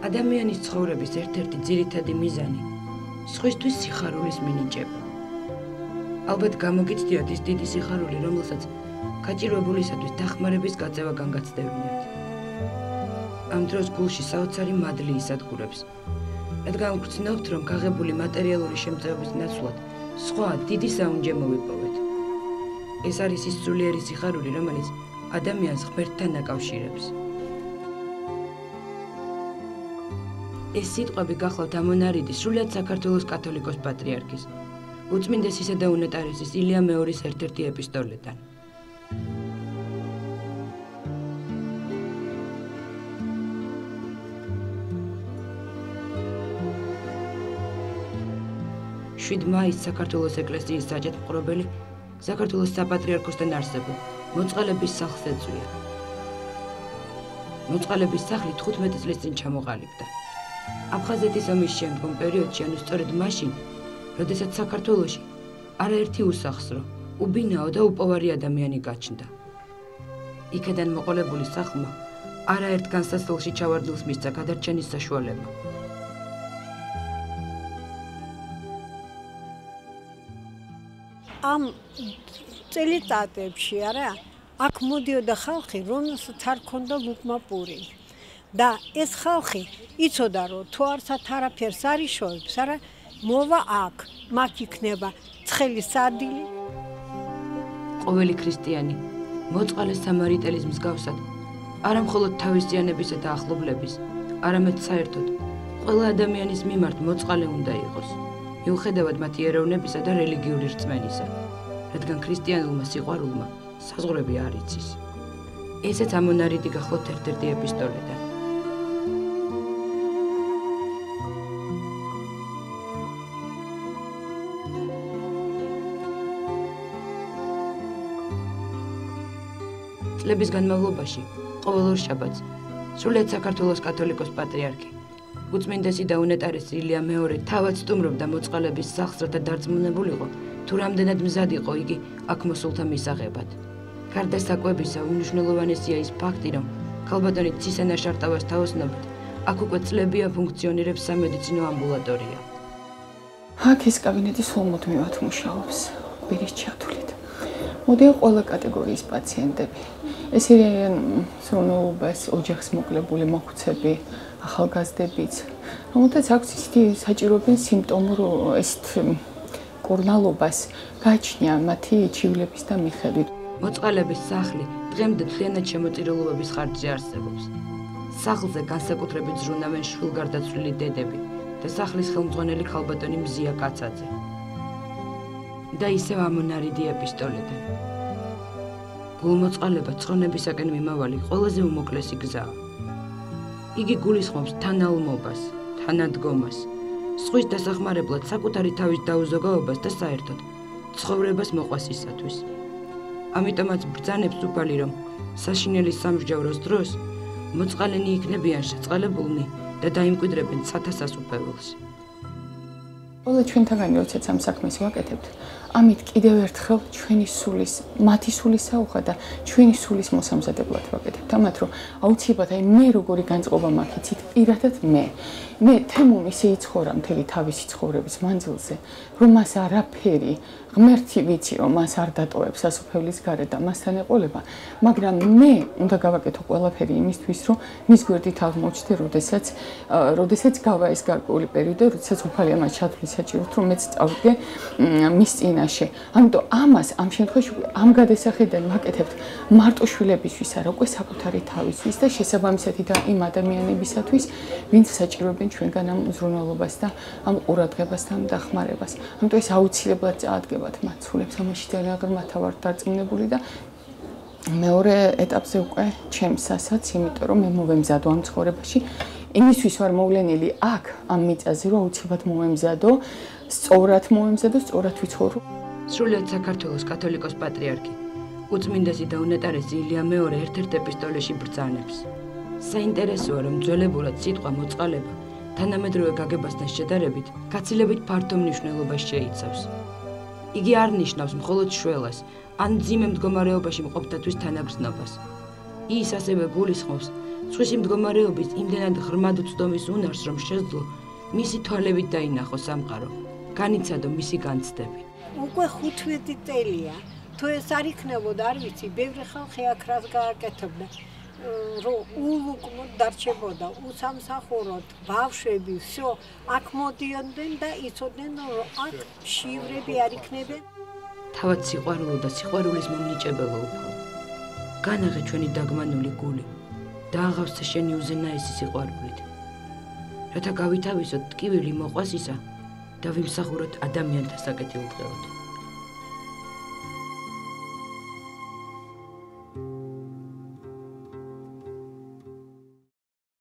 ადამიანის ცხოვრების ერთ-ერთი ძირითადი მიზანი სხვისთვის სიხარულის მინიჭება. ალბათ გამოგიცდიათ ის დიდი სიხარული, რომელსაც გაჭირვებულისათვის დახმარების გაწევა განგაცდევინებთ. ამ დროს გულში საოცარი მადლი ისადგურებს, რადგან ვგრძნობთ, რომ გაღებული მატერიალური შემწეობის ნაცვლად სხვა დიდი საუნჯე მოვიპოვეთ. ეს არის ის სულიერი სიხარული, რომელიც ადამიანს ღმერთთან აკავშირებს. ეს სიტყვები გახლავთ ამონარიდი სრულიად საქართველოს კათოლიკოს პატრიარქის, უწმინდესისა და უნეტარესის ილია მეორის ერთ-ერთი ეპისტოლედან. მაისს საქართველოს ეკლესიის საჯეთმყრობელი საქართველოს საპატრიარქოსთან არსებულ მოწყალების სახლს ეწვია. მოწყალების სახლი 15 წლის წინ ჩამოყალიბდა. აფხაზეთის ომის შემდგომ პერიოდში, ანუ სწორედ მაშინ, როდესაც საქართველოში არაერთი უსახსრო, უბინაო და უპოვარი ადამიანი გაჩნდა. იქედან მოყოლებული სახლმა არაერთ განსასწრელში ჩავარდნილს მისცა გადარჩენის საშუალება. ამ წელიწადებში არა აქ მოდიოდა ხალხი, რომელსაც არ ქონდა ლუqma პური. და ეს ხალხი იცოდა, რომ თუ არსად არაფერს არ იშოვებს, არა მოვა აქ, მაგ იქნება ცხელი სარდილი. ყოველი ქრისტიანი მოწყალეს სამარიტელის მსგავსად არა მხოლოდ თავისიანებისა და ახლობლების, არამედ საერთოდ ყველა ადამიანის მიმართ მოწყალე უნდა იყოს, მიუხედავად მათი ეროვნებისა და რელიგიური რწმენისა, რადგან ქრისტიანულმა სიყვარულმა საზღვრები არ იცის. ესეც ამონარიდი გახლავთ ერთ-ერთი ეპისტოლედან. წლების განმავლობაში ყოველ ორ შაბათს სრულიად საქართველოს კათოლიკოს პატრიარქი უწმინდესი და უნეტარესი ილია მეორე თავად სტუმრობდა მოწყალების სახლს, რათა დარწმუნებულიყო, თუ რამდენად მზად იყო იგი აქ მოსულთა მისაღებად. გარდა საკვებისა, უმნიშვნელოვანესია ის ფაქტი, რომ ქალბატონი ცისენა შარტავას თაოსნობად აქ უკვე წლებია ფუნქციონირებს სამედიცინო ამბულატორია. აქ ეს კაბინეტი სულმუდმივად მუშაობს, პირის ჩათვლით. მოდიან ყველა კატეგორიის პაციენტები. ეს არიან სურნელობას, ოჯახს მოკლებული მოხუცები, ახალგაზრდებიც, რომელთაც აქვს ისეთი საჭიროებენ სიმპტომურ ესეთ კურნალობას გაჩნია მათი ჩივლების და მიხედვით. მოწყალების სახლი დღემდე მთლიანად შემოწირულობების ხარჯზე არსებობს. სახლზე განსაკუთრებით ზრუნავენ შვილგარდაცვლილი დედები და სახლის ხელმძღვანელი ქალბატონი მზია კაცაძე. და ისევ ამონარიდი ეპისტოლედან. გულმოწყალება ცხონებისაკენ მიმავალი ყველაზე უმოკლესი გზაა. იგი გულისხმობს თანალმობას, თანადგომას, სხვის დასახმარებლად საკუთარი თავის დაუზოგაობას და საერთოდ ცხოვრებას მოყვასისათვის. ამიტომაც ბრძანებს უფალი, რომ საშინელის სამსჯავროს დროს მოწყალენი იქნებიან შეწყალებულნი და დაიმკვიდრებენ სათასასუფეველს. ყველა ჩვენთაგანი როდესაც ამ საქმეს ვაკეთებთ, ამით კიდევ ერთხელ ჩვენი სულის, მათი სულის საუხა და ჩვენი სულის მოსამზადებლად ვაკეთებთ. ამათ რომ აუცილებლად მე როგორი განწყობა მაქვს, იცით, პირადად მე თემում ისე იცხოვრა მთელი თავისი ცხოვრების მანძილზე, რომ მას არაფერი ღმერთი ვიცი, რომ მას არ დატოვებს სასუფეველის გარეთ და მასთან ეყოლება, მაგრამ მე უნდა გავაკეთო ყველაფერი იმისთვის, რომ მის გვერდით აღმოჩნდე, როდესაც გავა ეს გარკვეული პერიოდი, როდესაც უფალი ამას ჩათვლის საჭიროდ, რომ მეც წავიდე მის წინაშე. ამიტომ ამას ამ შემთხვევაში ამ გადასახედიდან ვაკეთებთ მარტო შვილებისთვის, არა უკვე საკუთარი თავისთვის და შესაბამისად და იმ ადამიანებისათვის, ვინც საჭიროებენ ჩვენგან ამ უზრუნველობას და ამ ყურადღებას და ამ დახმარებას. ამიტომ ეს აუცილებლად წაადგებათ მათ სულებს, ამაში ძალიან ღრმათა ვარ დარწმუნებული და მეორე ეტაპზე უკვე ჩემსასაც, იმიტომ რომ მე მოვემზადო ამ ცხოვრებაში, იმისთვის ვარ მოვლენილი აქ ამ მიწაზე, რომ აუცილებლად მოვემზადო, სწორად ვიცხოვრო. სრულიად საქართველოს კათოლიკოს პატრიარქი უწმინდესი და უნეტარესი ილია მეორე ერთ-ერთ ეპისტოლეში ბრძანებს. საინტერესოა, რომ ძველებურად სიტყვა მოწყალება თანამედროვე გაგებასთან შედარებით გაცილებით ფართო მნიშვნელობას შეიცავს. იგი არ ნიშნავს მხოლოდ შველას ან მძიმე მდგომარეობაში მყოფთათვის თანაგრძნობას. ის ასევე გულისხმობს სხვისი მდგომარეობის იმდენად ღრმად უცდომის უნარს, რომ შეძლო მისი თვალებით დაინახო სამყარო, განიცადო მისი განცდები. უკვე 15 წელია, თუ ეს არ იქნებოდა, არ ვიცი, ბევრი ხალხი აქ რას გააკეთებდა. რომ ულუკმოდ დარჩებოდა, უსამსახუროდ, ბავშვები, всё, აქ მოდიოდნენ და იცოდნენ, რომ აქ შივრები არ იქნებენ. თავად სიყვარულო და სიყვარულის მომნიჭებელო უფალო. განაღე ჩვენი დაგმანული გული და აღავსე შენი უზენაესი სიყვარულით. რათა გავითავისოთ ტკივილი მოყვასისა და ვიმსახუროთ ადამიანთა საკეთილდღეოდ.